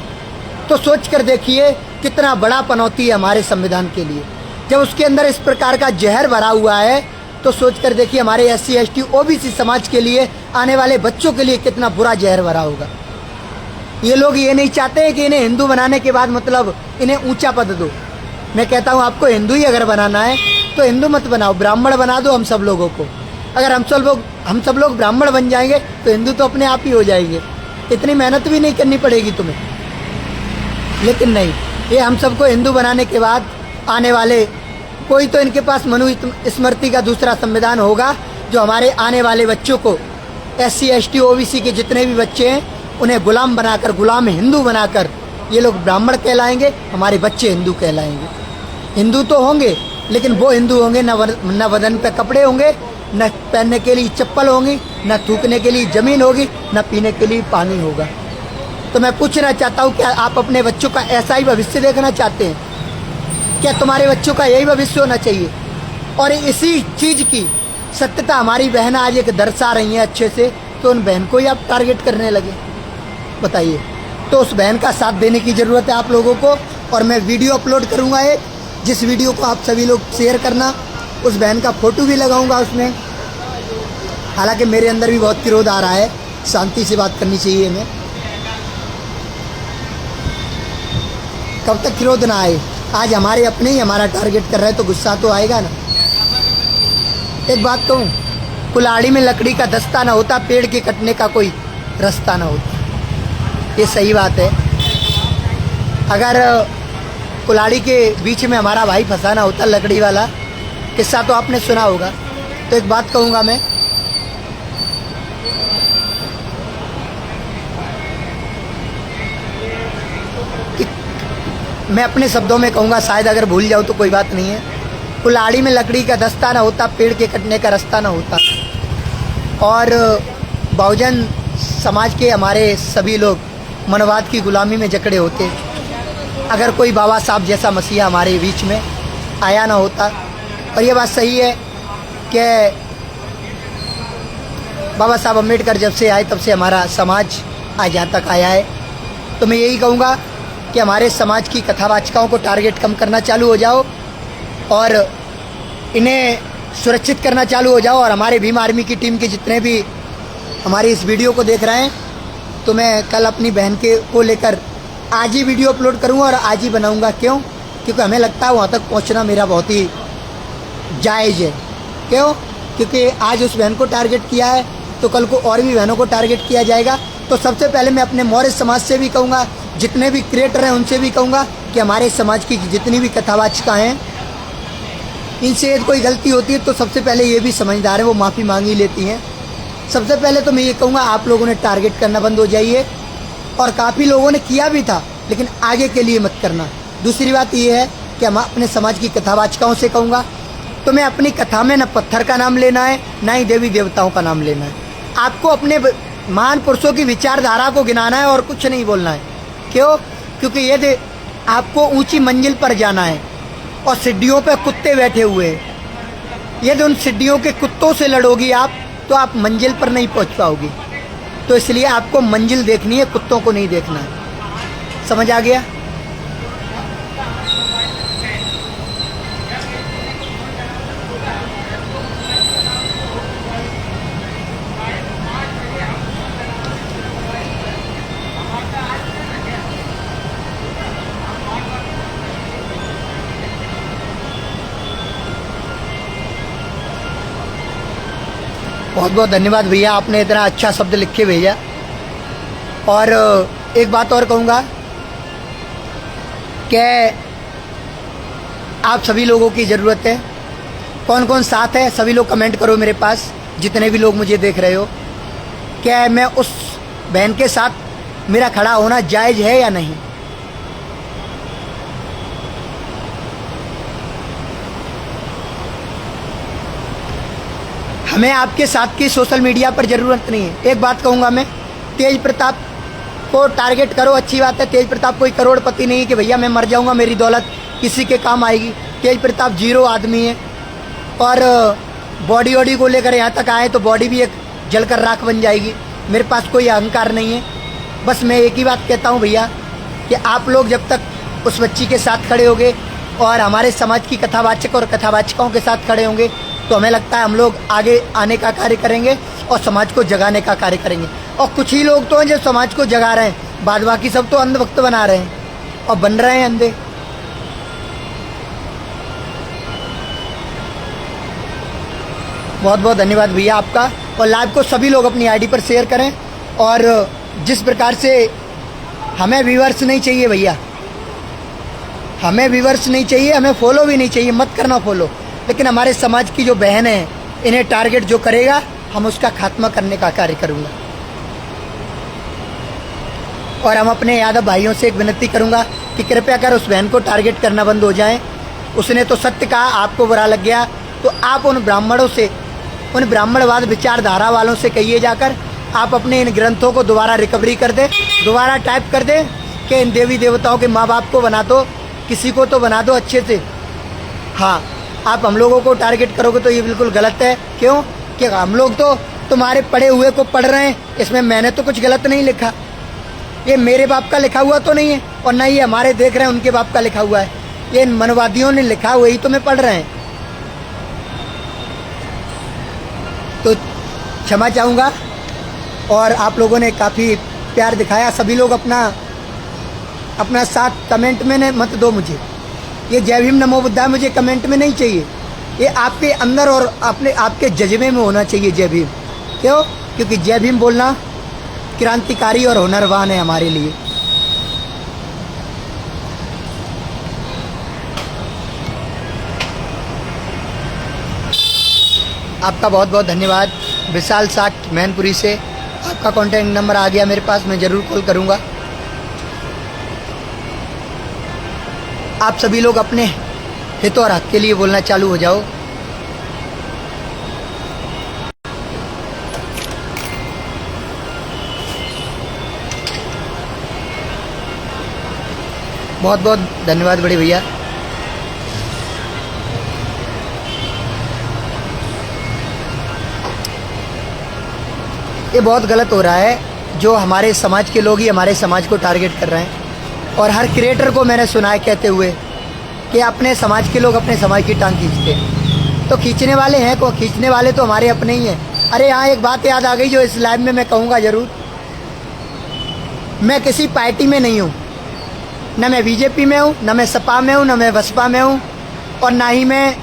तो सोच कर देखिए कितना बड़ा पनौती है हमारे संविधान के लिए। जब उसके अंदर इस प्रकार का जहर भरा हुआ है तो सोच कर देखिए हमारे SC ST OBC समाज के लिए, आने वाले बच्चों के लिए कितना बुरा जहर भरा होगा। ये लोग ये नहीं चाहते कि इन्हें हिंदू बनाने के बाद मतलब इन्हें ऊंचा पद दो। मैं कहता हूँ आपको हिंदू ही अगर बनाना है तो हिंदू मत बनाओ, ब्राह्मण बना दो हम सब लोगों को। अगर हम सब लोग ब्राह्मण बन जाएंगे तो हिंदू तो अपने आप ही हो जाएंगे, इतनी मेहनत भी नहीं करनी पड़ेगी तुम्हें। लेकिन नहीं, ये हम सबको हिंदू बनाने के बाद आने वाले कोई तो इनके पास मनुस्मृति का दूसरा संविधान होगा जो हमारे आने वाले बच्चों को, SC ST OBC के जितने भी बच्चे हैं उन्हें गुलाम बनाकर, गुलाम हिंदू बनाकर ये लोग ब्राह्मण कहलाएंगे, हमारे बच्चे हिंदू कहलाएंगे। हिंदू तो होंगे लेकिन वो हिंदू होंगे न बदन पे कपड़े होंगे, न पहनने के लिए चप्पल होंगी, न थूकने के लिए ज़मीन होगी, न पीने के लिए पानी होगा। तो मैं पूछना चाहता हूँ क्या आप अपने बच्चों का ऐसा ही भविष्य देखना चाहते हैं? क्या तुम्हारे बच्चों का यही भविष्य होना चाहिए? और इसी चीज़ की सत्यता हमारी बहन आज एक दर्शा रही है अच्छे से, तो उन बहन को ही आप टारगेट करने लगे। बताइए, तो उस बहन का साथ देने की ज़रूरत है आप लोगों को। और मैं वीडियो अपलोड करूँगा एक, जिस वीडियो को आप सभी लोग शेयर करना, उस बहन का फ़ोटो भी लगाऊंगा उसमें। हालांकि मेरे अंदर भी बहुत क्रोध आ रहा है, शांति से बात करनी चाहिए हमें। कब तक क्रोध ना आए? आज हमारे अपने ही हमारा टारगेट कर रहे हैं तो गुस्सा तो आएगा ना। एक बात कहूँ, कुल्हाड़ी में लकड़ी का दस्ता ना होता, पेड़ के कटने का कोई रास्ता ना होता। ये सही बात है। अगर कुल्हाड़ी के बीच में हमारा भाई फंसा ना होता, लकड़ी वाला किस्सा तो आपने सुना होगा। तो एक बात कहूँगा मैं, मैं अपने शब्दों में कहूँगा, शायद अगर भूल जाऊँ तो कोई बात नहीं है। कुल्हाड़ी में लकड़ी का दस्ता ना होता, पेड़ के कटने का रास्ता ना होता। और बहुजन समाज के हमारे सभी लोग मनवाद की गुलामी में जकड़े होते अगर कोई बाबा साहब जैसा मसीहा हमारे बीच में आया ना होता। और ये बात सही है कि बाबा साहब अम्बेडकर जब से आए तब से हमारा समाज आज यहाँ तक आया है। तो मैं यही कहूँगा कि हमारे समाज की कथावाचिकाओं को टारगेट कम करना चालू हो जाओ और इन्हें सुरक्षित करना चालू हो जाओ। और हमारे भीम आर्मी की टीम के जितने भी हमारी इस वीडियो को देख रहे हैं, तो मैं कल अपनी बहन के को लेकर आज ही वीडियो अपलोड करूँगा और आज ही बनाऊँगा। क्यों? क्योंकि हमें लगता है वहाँ तक पहुँचना मेरा बहुत ही जायज़ है। क्यों? क्योंकि आज उस बहन को टारगेट किया है तो कल को और भी बहनों को टारगेट किया जाएगा। तो सबसे पहले मैं अपने मौर्य समाज से भी कहूँगा, जितने भी क्रिएटर हैं उनसे भी कहूँगा कि हमारे समाज की जितनी भी कथावाचिका हैं, इनसे यदि कोई गलती होती है तो सबसे पहले ये भी समझदार है, वो माफ़ी मांग ही लेती हैं। सबसे पहले तो मैं ये कहूँगा आप लोगों ने टारगेट करना बंद हो जाइए, और काफ़ी लोगों ने किया भी था, लेकिन आगे के लिए मत करना। दूसरी बात ये है कि हम अपने समाज की कथावाचिकाओं से कहूँगा, तो मैं अपनी कथा में न पत्थर का नाम लेना है, ना ही देवी देवताओं का नाम लेना है। आपको अपने महान पुरुषों की विचारधारा को गिनाना है और कुछ नहीं बोलना है। क्यों? क्योंकि ये आपको ऊंची मंजिल पर जाना है और सीढ़ियों पर कुत्ते बैठे हुए हैं। यदि उन सीढ़ियों के कुत्तों से लड़ोगी आप, तो आप मंजिल पर नहीं पहुंच पाओगी। तो इसलिए आपको मंजिल देखनी है, कुत्तों को नहीं देखना है। समझ आ गया? बहुत बहुत धन्यवाद भैया, आपने इतना अच्छा शब्द लिख के भेजा। और एक बात और कहूँगा कि आप सभी लोगों की ज़रूरत है। कौन कौन साथ है सभी लोग कमेंट करो मेरे पास, जितने भी लोग मुझे देख रहे हो। क्या मैं उस बहन के साथ मेरा खड़ा होना जायज़ है या नहीं? हमें आपके साथ की सोशल मीडिया पर ज़रूरत नहीं है। एक बात कहूँगा मैं, तेज प्रताप को टारगेट करो, अच्छी बात है। तेज प्रताप कोई करोड़पति नहीं है कि भैया मैं मर जाऊँगा मेरी दौलत किसी के काम आएगी। तेज प्रताप जीरो आदमी है, और बॉडी वॉडी को लेकर यहाँ तक आए तो बॉडी भी एक जलकर राख बन जाएगी। मेरे पास कोई अहंकार नहीं है। बस मैं एक ही बात कहता हूँ भैया कि आप लोग जब तक उस बच्ची के साथ खड़े होंगे और हमारे समाज की कथावाचक और कथावाचिकाओं के साथ खड़े होंगे, तो हमें लगता है हम लोग आगे आने का कार्य करेंगे और समाज को जगाने का कार्य करेंगे। और कुछ ही लोग तो हैं जो समाज को जगा रहे हैं, बाद बाकी सब तो अंधभक्त बना रहे हैं और बन रहे हैं अंधे। बहुत बहुत धन्यवाद भैया आपका। और लाइव को सभी लोग अपनी आईडी पर शेयर करें। और जिस प्रकार से हमें व्यूअर्स नहीं चाहिए भैया, हमें व्यूअर्स नहीं चाहिए, हमें फॉलो भी नहीं चाहिए, मत करना फॉलो। लेकिन हमारे समाज की जो बहन है, इन्हें टारगेट जो करेगा, हम उसका खात्मा करने का कार्य करूँगा। और हम अपने यादव भाइयों से एक विनती करूँगा कि कृपया कर उस बहन को टारगेट करना बंद हो जाए। उसने तो सत्य कहा, आपको बुरा लग गया, तो आप उन ब्राह्मणों से, उन ब्राह्मणवाद विचारधारा वालों से कहिए जाकर, आप अपने इन ग्रंथों को दोबारा रिकवरी कर दे, दोबारा टाइप कर दे कि इन देवी देवताओं के माँ बाप को बना दो, किसी को तो बना दो अच्छे से। हाँ, आप हम लोगों को टारगेट करोगे तो ये बिल्कुल गलत है। क्यों? कि हम लोग तो तुम्हारे पढ़े हुए को पढ़ रहे हैं, इसमें मैंने तो कुछ गलत नहीं लिखा। ये मेरे बाप का लिखा हुआ तो नहीं है, और ना ही हमारे देख रहे हैं उनके बाप का लिखा हुआ है। ये इन मनवादियों ने लिखा, वही तो मैं पढ़ रहे हैं। तो क्षमा चाहूँगा, और आप लोगों ने काफ़ी प्यार दिखाया। सभी लोग अपना साथ कमेंट में मत दो मुझे। ये जय भीम नमो बुद्धाय मुझे कमेंट में नहीं चाहिए, ये आपके अंदर और आपके जज्बे में होना चाहिए जय भीम। क्यों? क्योंकि जय भीम बोलना क्रांतिकारी और हुनरवान है हमारे लिए। आपका बहुत बहुत धन्यवाद। विशाल साठ मैनपुरी से आपका कॉन्टैक्ट नंबर आ गया मेरे पास, मैं ज़रूर कॉल करूँगा। आप सभी लोग अपने हित और हक के लिए बोलना चालू हो जाओ। बहुत बहुत धन्यवाद बड़े भैया। ये बहुत गलत हो रहा है, जो हमारे समाज के लोग ही हमारे समाज को टारगेट कर रहे हैं। और हर क्रिएटर को मैंने सुना है कहते हुए कि अपने समाज के लोग अपने समाज की टांग खींचते हैं। तो खींचने वाले हैं को खींचने वाले तो हमारे अपने ही हैं। अरे यहाँ एक बात याद आ गई जो इस लाइव में मैं कहूँगा ज़रूर। मैं किसी पार्टी में नहीं हूँ, न मैं बीजेपी में हूँ, न मैं सपा में हूँ, न मैं बसपा में हूँ, और ना ही मैं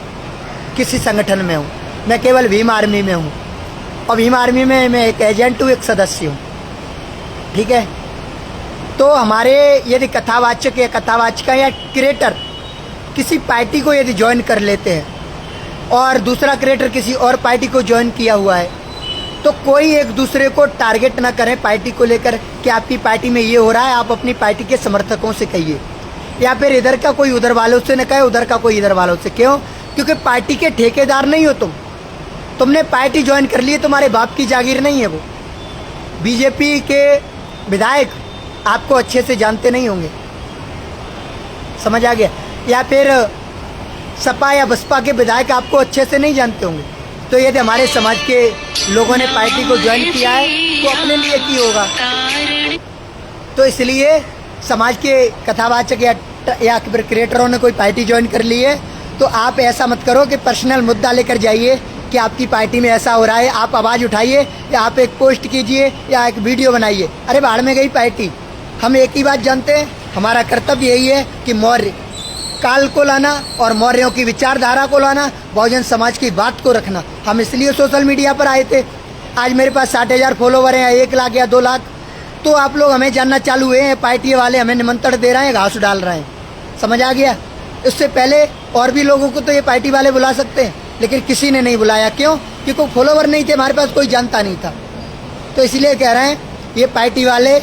किसी संगठन में हूँ। मैं केवल भीम आर्मी में हूँ, और भीम आर्मी में मैं एक एजेंट हूँ, एक सदस्य हूँ। ठीक है। तो हमारे यदि कथावाचक या कथावाचिका या क्रिएटर किसी पार्टी को यदि ज्वाइन कर लेते हैं और दूसरा क्रिएटर किसी और पार्टी को ज्वाइन किया हुआ है, तो कोई एक दूसरे को टारगेट ना करें पार्टी को लेकर कि आपकी पार्टी में ये हो रहा है। आप अपनी पार्टी के समर्थकों से कहिए, या फिर इधर का कोई उधर वालों से न कहे, उधर का कोई इधर वालों से। क्यों? क्योंकि पार्टी के ठेकेदार नहीं हो तुमने पार्टी ज्वाइन कर ली है, तुम्हारे बाप की जागीर नहीं है वो। बीजेपी के विधायक आपको अच्छे से जानते नहीं होंगे, समझ आ गया? या फिर सपा या बसपा के विधायक आपको अच्छे से नहीं जानते होंगे। तो यदि हमारे समाज के लोगों ने पार्टी को ज्वाइन किया है तो अपने लिए की होगा। तो इसलिए समाज के कथावाचक या क्रिएटरों ने कोई पार्टी ज्वाइन कर ली है तो आप ऐसा मत करो कि पर्सनल मुद्दा लेकर जाइए कि आपकी पार्टी में ऐसा हो रहा है। आप आवाज़ उठाइए, या आप एक पोस्ट कीजिए, या एक वीडियो बनाइए। अरे बाहर में गई पार्टी। हम एक ही बात जानते हैं, हमारा कर्तव्य यही है कि मौर्य काल को लाना और मौर्यों की विचारधारा को लाना, बहुजन समाज की बात को रखना। हम इसलिए सोशल मीडिया पर आए थे। आज मेरे पास 60,000 फॉलोवर हैं, 1 लाख या 2 लाख। तो आप लोग हमें जानना चालू हुए हैं, पार्टी वाले हमें निमंत्रण दे रहे हैं, घास डाल रहे हैं। समझ आ गया? इससे पहले और भी लोगों को तो ये पार्टी वाले बुला सकते हैं, लेकिन किसी ने नहीं बुलाया। क्यों? क्योंकि कोई फॉलोवर नहीं थे, हमारे पास कोई जानता नहीं था। तो इसलिए कह रहे हैं ये पार्टी वाले,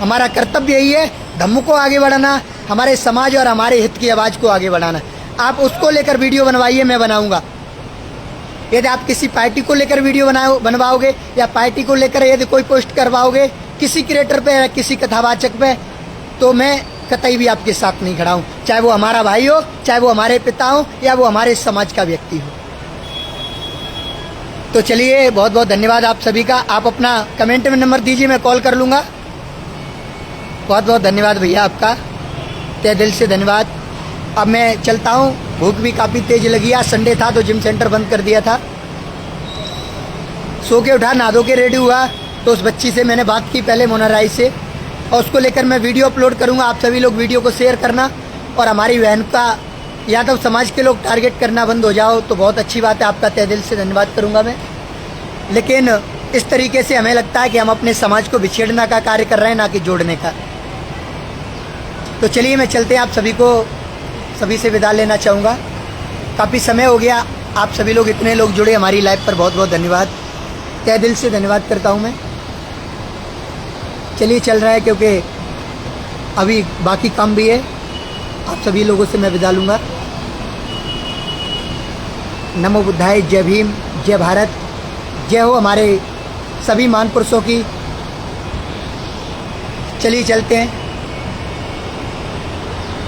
हमारा कर्तव्य यही है धम्म को आगे बढ़ाना, हमारे समाज और हमारे हित की आवाज़ को आगे बढ़ाना। आप उसको लेकर वीडियो बनवाइए, मैं बनाऊंगा। यदि आप किसी पार्टी को लेकर वीडियो बनवाओगे या पार्टी को लेकर यदि कोई पोस्ट करवाओगे किसी क्रिएटर पे या किसी कथावाचक पे, तो मैं कतई भी आपके साथ नहीं खड़ा हूँ, चाहे वो हमारा भाई हो, चाहे वो हमारे पिता हो, या वो हमारे समाज का व्यक्ति हो। तो चलिए, बहुत बहुत धन्यवाद आप सभी का। आप अपना कमेंट में नंबर दीजिए, मैं कॉल कर लूँगा। बहुत बहुत धन्यवाद भैया आपका, तहे दिल से धन्यवाद। अब मैं चलता हूँ, भूख भी काफ़ी तेज लगी। आज संडे था तो जिम सेंटर बंद कर दिया था। सो के उठा, नहा धो के रेडी हुआ तो उस बच्ची से मैंने बात की पहले, मोना राय से, और उसको लेकर मैं वीडियो अपलोड करूँगा। आप सभी लोग वीडियो को शेयर करना, और हमारी बहन का यादव समाज के लोग टारगेट करना बंद हो जाओ तो बहुत अच्छी बात है। आपका तहे दिल से धन्यवाद करूँगा मैं। लेकिन इस तरीके से हमें लगता है कि हम अपने समाज को बिछेड़ने का कार्य कर रहे हैं, ना कि जोड़ने का। तो चलिए, मैं चलते हैं, आप सभी को सभी से विदा लेना चाहूँगा। काफ़ी समय हो गया, आप सभी लोग इतने लोग जुड़े हमारी लाइव पर, बहुत बहुत धन्यवाद, तहे दिल से धन्यवाद करता हूँ मैं। चलिए, चल रहा है क्योंकि अभी बाकी काम भी है। आप सभी लोगों से मैं विदा लूँगा। नमो बुद्धाय, जय भीम, जय भारत, जय हो हमारे सभी महान पुरुषों की। चलिए चलते हैं।